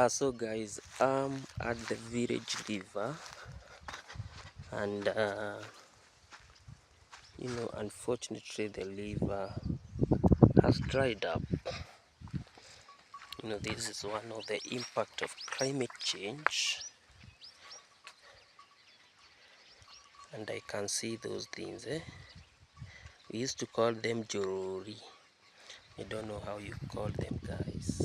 So guys, I'm at the village river, and unfortunately the river has dried up. This is one of the impact of climate change, and I can see those things. We used to call them jorori. I don't know how you call them, guys.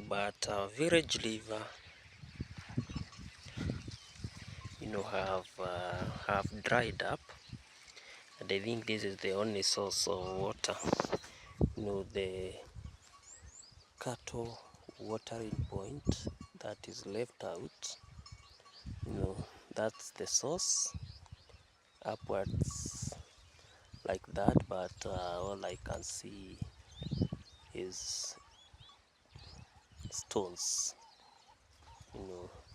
But village river, have dried up, and I think this is the only source of water. The cattle watering point that is left out, that's the source upwards like that, but all I can see is stones.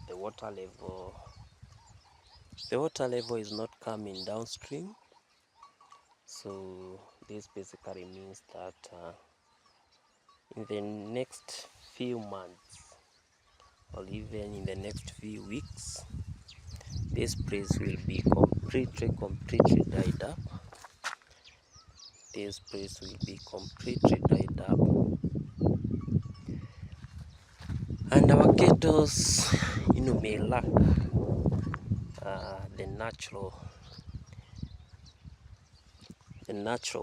The water level is not coming downstream, so this basically means that in the next few months, or even in the next few weeks, this place will be completely dried up. This place will be completely dried up, and our kettles, may lack the natural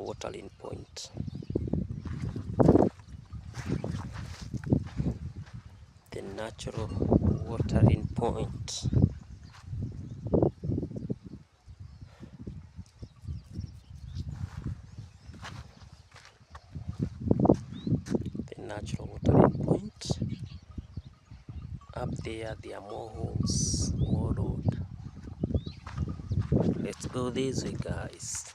watering point. The natural watering point. The natural watering point. Up there are more holes, more road. Let's go this way, guys.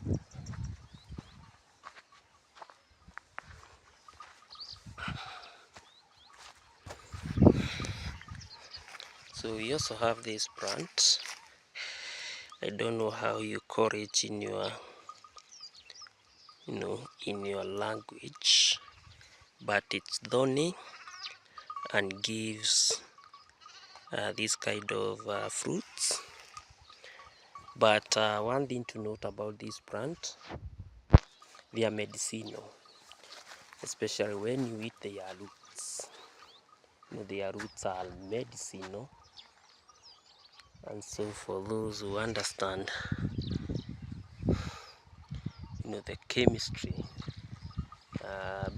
So we also have this plant. I don't know how you call it in your language, but it's thorny and gives this kind of fruits. But one thing to note about this plant, they are medicinal, especially when you eat their roots. Their roots are medicinal, and so for those who understand the chemistry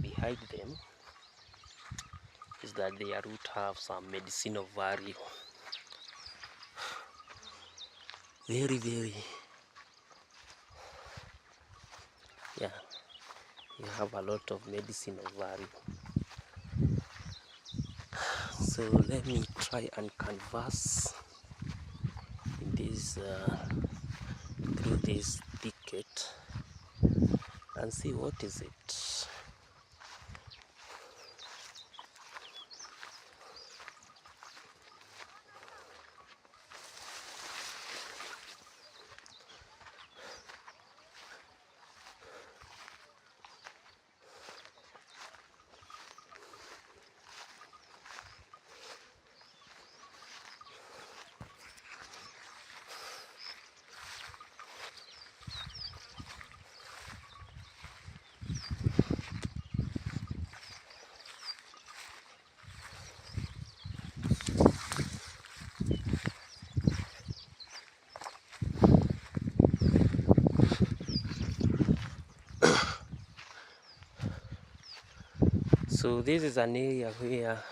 behind them, is that their root have some medicinal value. Very, very, yeah, you have a lot of medicinal value. So let me try and converse in this through this thicket and see what is it. So this is an area where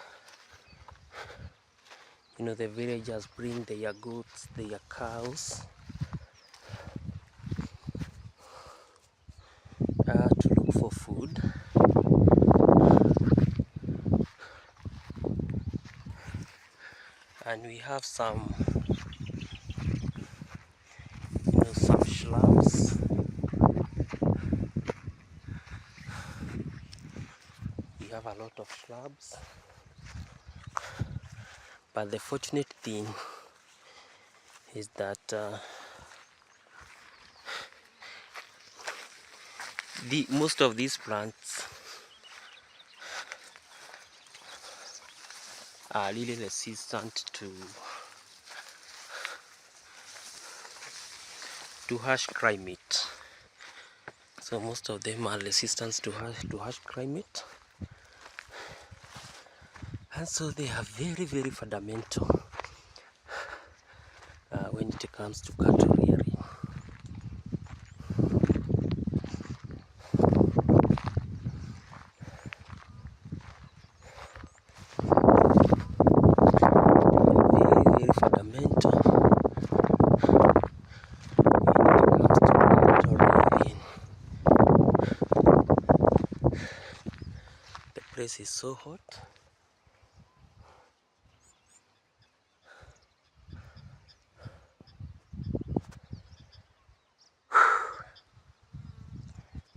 the villagers bring their goats, their cows to look for food. And we have some shrubs. We have a lot of shrubs, but the fortunate thing is that most of these plants are really resistant to harsh climate. So most of them are resistant to harsh climate, and so they are very, very fundamental when it comes to cattle rearing. Very, very fundamental when it comes to cattle rearing. The place is so hot.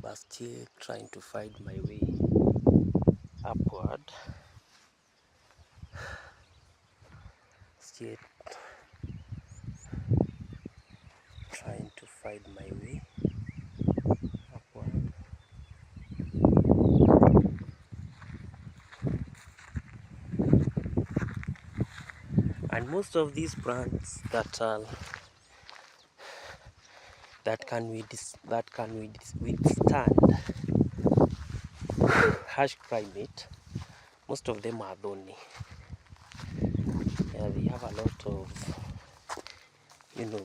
But still trying to find my way upward. Still trying to find my way upward. And most of these plants that can withstand harsh climate, most of them are thorny. Yeah, they have a lot of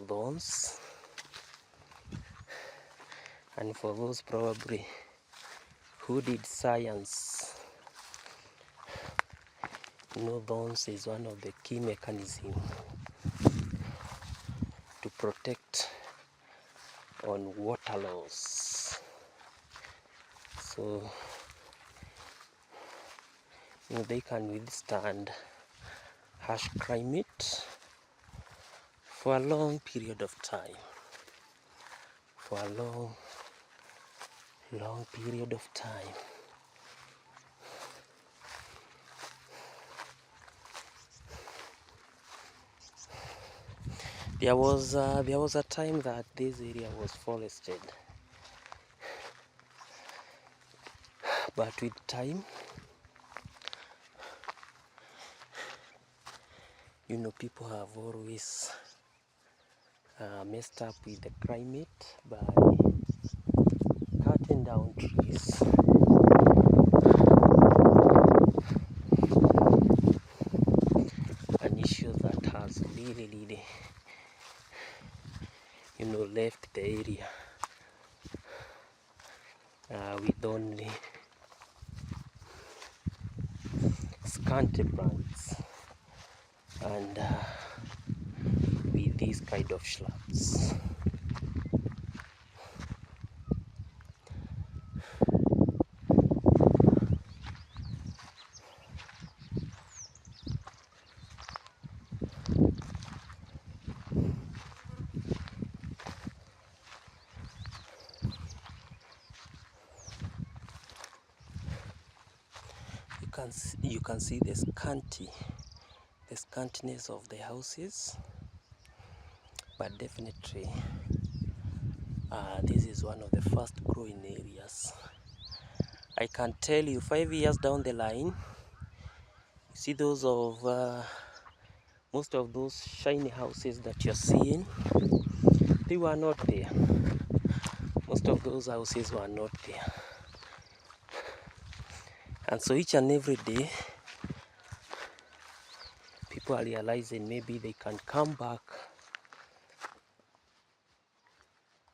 thorns, and for those probably who did science, thorns is one of the key mechanisms to protect on water loss. So they can withstand harsh climate for a long period of time. For a long period of time. There was a time that this area was forested, but with time, people have always messed up with the climate by cutting down trees. An issue that has really left the area with only scanty plants and with these kind of shrubs. You can see the scantiness of the houses, but definitely this is one of the fast growing areas. I can tell you 5 years down the line, you see those of most of those shiny houses that you're seeing, they were not there. Most of those houses were not there. And so each and every day, people are realizing maybe they can come back,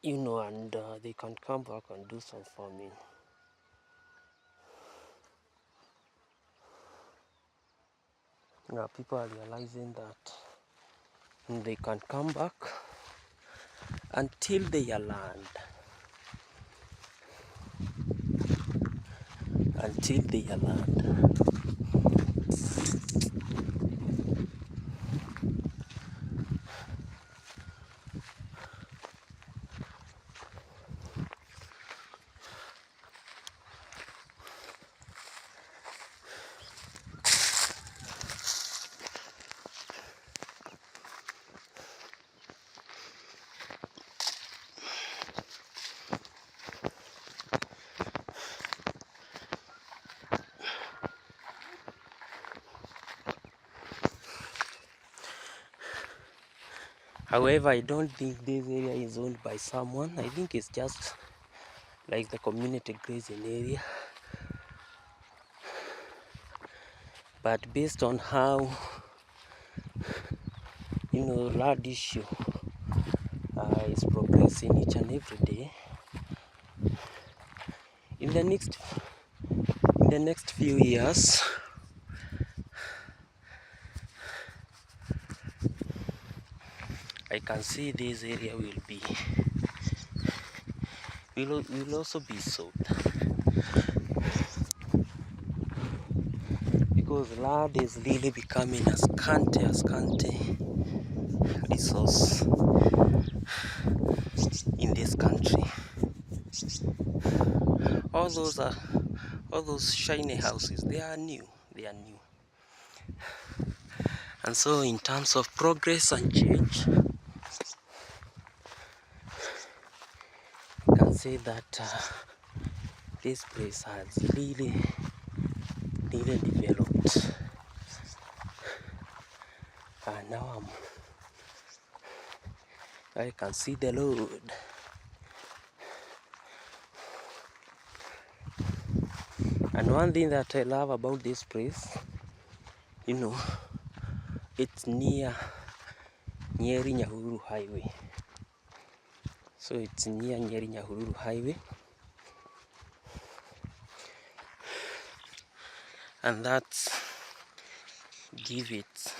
and they can come back and do some farming. Now people are realizing that they can come back and till their land. Until their land. However, I don't think this area is owned by someone. I think it's just like the community grazing area. But based on how, land issue is progressing each and every day, in the next few years, I can see this area will also be sold, because land is really becoming a scanty resource in this country. All those shiny houses, they are new. And so in terms of progress and change, I can say that this place has really developed. And now I can see the road. And one thing that I love about this place, it's near Nyeri Nyahururu Highway. So it's near Nyeri Nyahururu Highway. And that's give it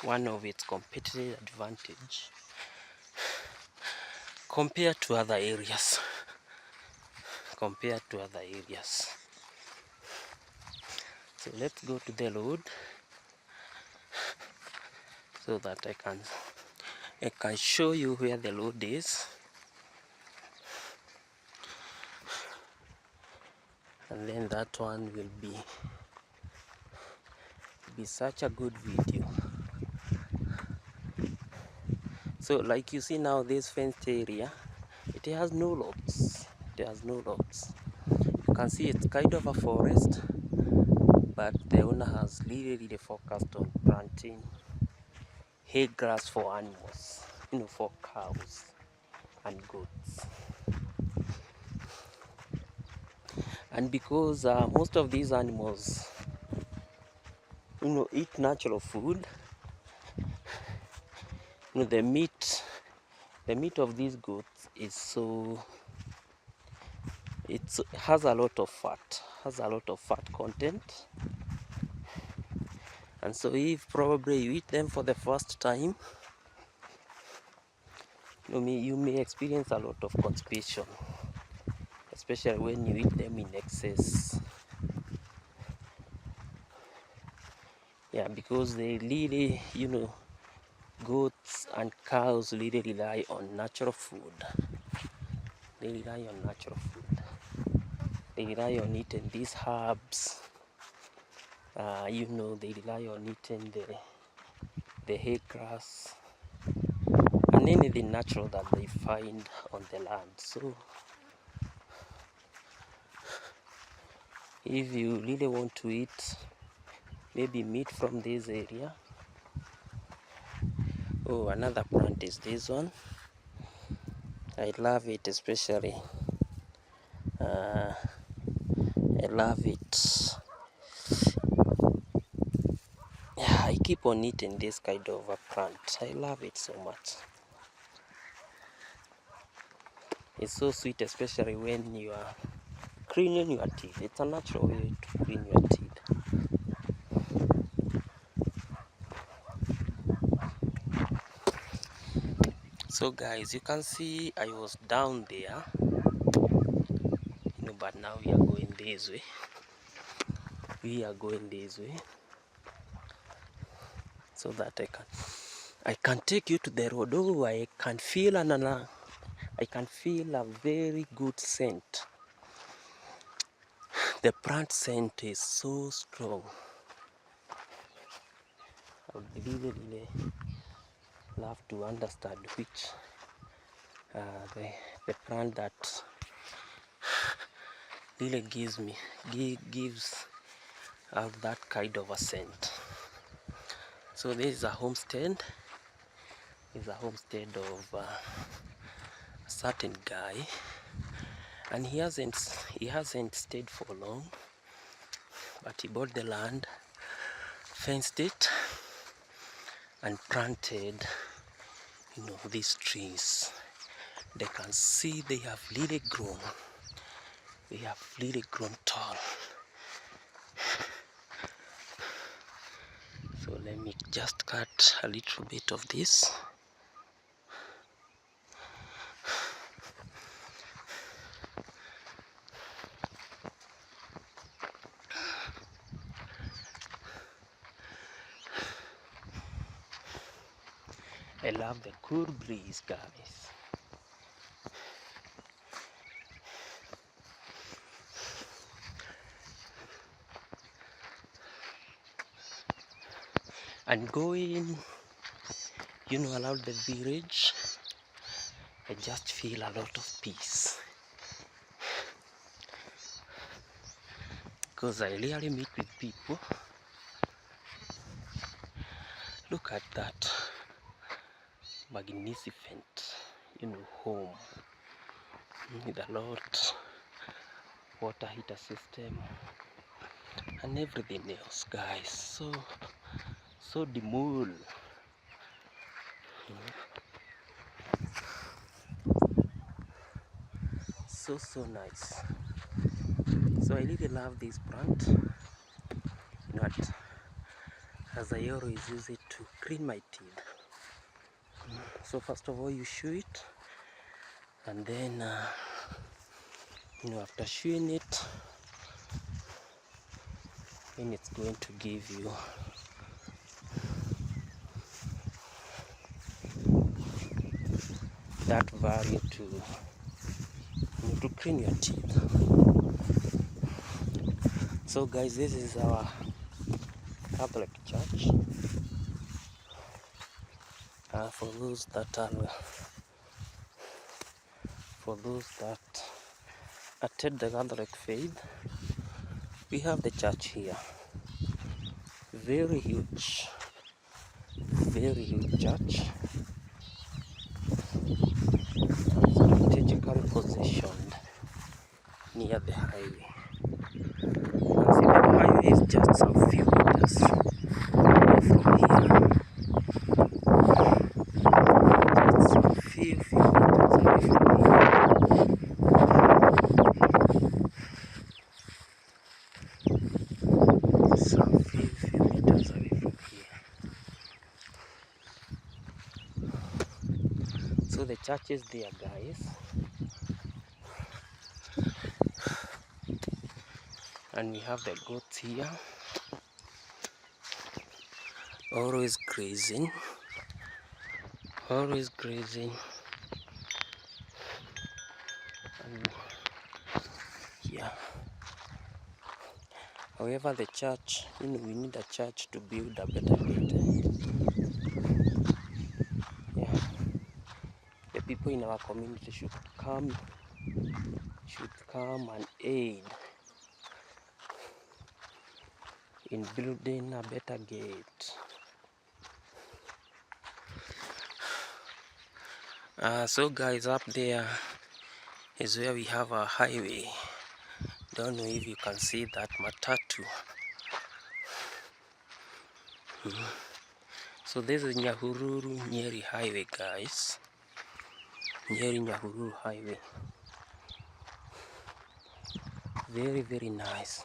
one of its competitive advantage compared to other areas. So let's go to the road so that I can show you where the road is. And then that one will be such a good video. So like you see now, this fenced area, it has no lots. You can see it's kind of a forest, but the owner has really focused on planting hay grass for animals, for cows and goats. And because most of these animals eat natural food, the meat of these goats is has a lot of fat content. And so if probably you eat them for the first time, you may experience a lot of constipation, especially when you eat them in excess. Yeah, because they really, goats and cows really rely on natural food. They rely on eating these herbs. They rely on eating the hay grass and anything natural that they find on the land. So if you really want to eat maybe meat from this area, another plant is this one. I love it, especially I love it. Yeah, I keep on eating this kind of a plant. I love it so much. It's so sweet, especially when you are cleaning your teeth. It's a natural way to clean your teeth. So guys, you can see I was down there, but now we are going this way. So that I can take you to the road. I can feel a very good scent. The plant scent is so strong. I would really love to understand which the plant that really gives out that kind of a scent. So this is a homestead, is a homestead of a certain guy, and he hasn't stayed for long, but he bought the land, fenced it, and planted, these trees. They can see they have really grown. They have really grown tall. So let me just cut a little bit of this. I love the cool breeze, guys. And going, around the village, I just feel a lot of peace. Because I rarely meet with people. Look at that magnificent, home with a lot water heater system and everything else, guys. So demure. So nice. So I really love this plant. What? As I always use it to clean my teeth. So first of all, you chew it, and then after chewing it, then it's going to give you that value to clean your teeth. So guys, this is our Catholic church. For those that attend the Catholic faith, we have the church here. Very huge church, strategically positioned near the highway. And see, the highway is just some few meters away from here. Just some few meters away from here. Some few meters away from here. So the church is there, guys. And we have the goats here, always grazing. And yeah. However, the church, we need a church to build a better building. Yeah. The people in our community should come and aid in building a better gate. So guys, up there is where we have our highway. Don't know if you can see that matatu. So this is Nyahururu Nyeri highway, guys. Nyeri Nyahururu highway. Very nice.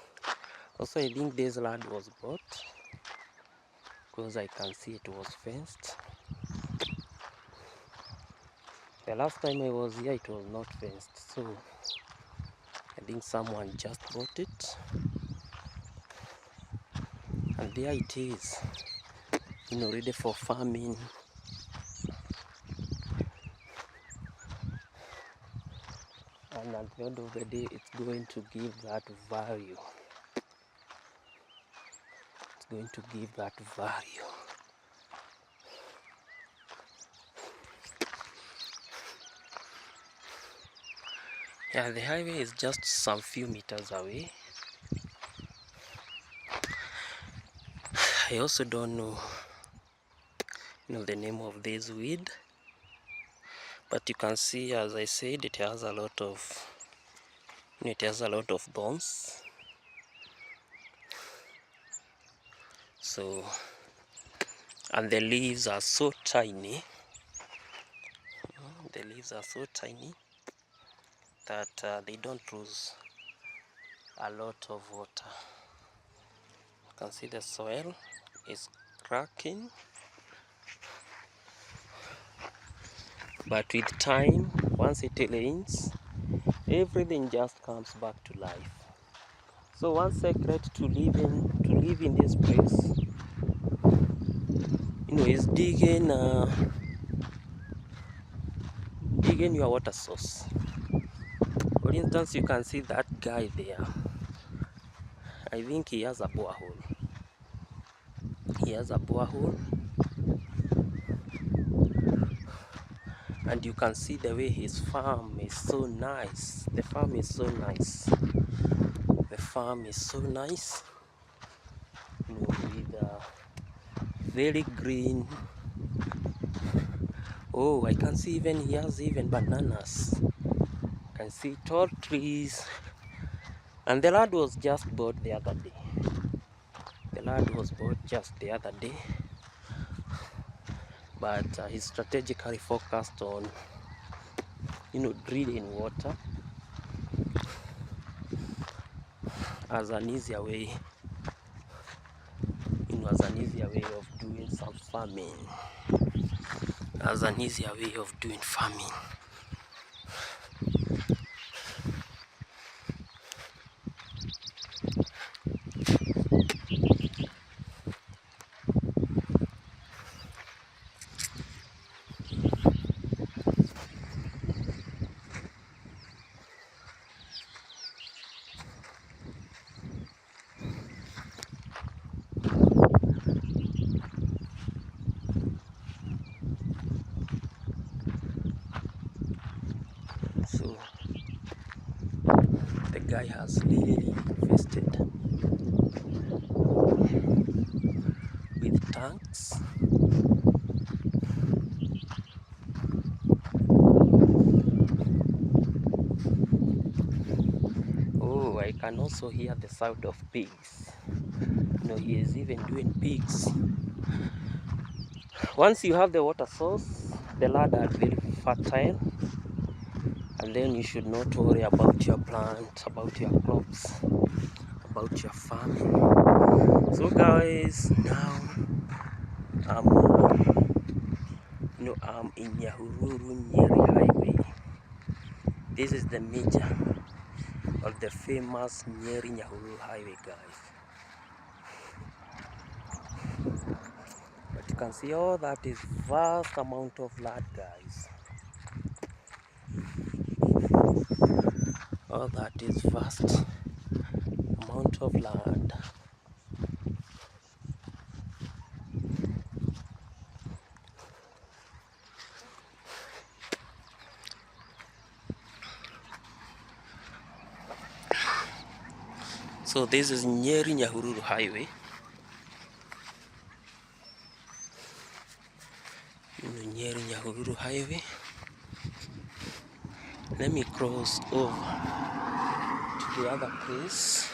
Also, I think this land was bought because I can see it was fenced. The last time I was here, it was not fenced, so I think someone just bought it, and there it is, ready for farming. And at the end of the day, it's going to give that value. It's going to give that value. Yeah, the highway is just some few meters away. I also don't know the name of this weed, but you can see, as I said, it has a lot of thorns. So, and the leaves are so tiny. The leaves are so tiny that they don't lose a lot of water. You can see the soil is cracking, but with time, once it rains, everything just comes back to life. So one secret to live in this place, is digging your water source. For instance, you can see that guy there. I think he has a borehole. And you can see the way his farm is so nice. The farm is so nice. With very green. Oh, I can see he has even bananas. I can see tall trees. And the land was just bought the other day. But he's strategically focused on, drilling water as an easier way, of doing some farming. So the guy has really invested with tanks. Oh, I can also hear the sound of pigs. He is even doing pigs. Once you have the water source, the land are very fertile, and then you should not worry about your plant, about your crops, about your farming. So guys, now I'm in Nyahururu Nyeri Highway. This is the major of the famous Nyeri Nyahururu Highway, guys. But you can see all that is vast amount of land, guys. All that is vast amount of land. So this is Nyeri Nyahururu Highway. Nyeri Nyahururu Highway. Let me cross over to the other place.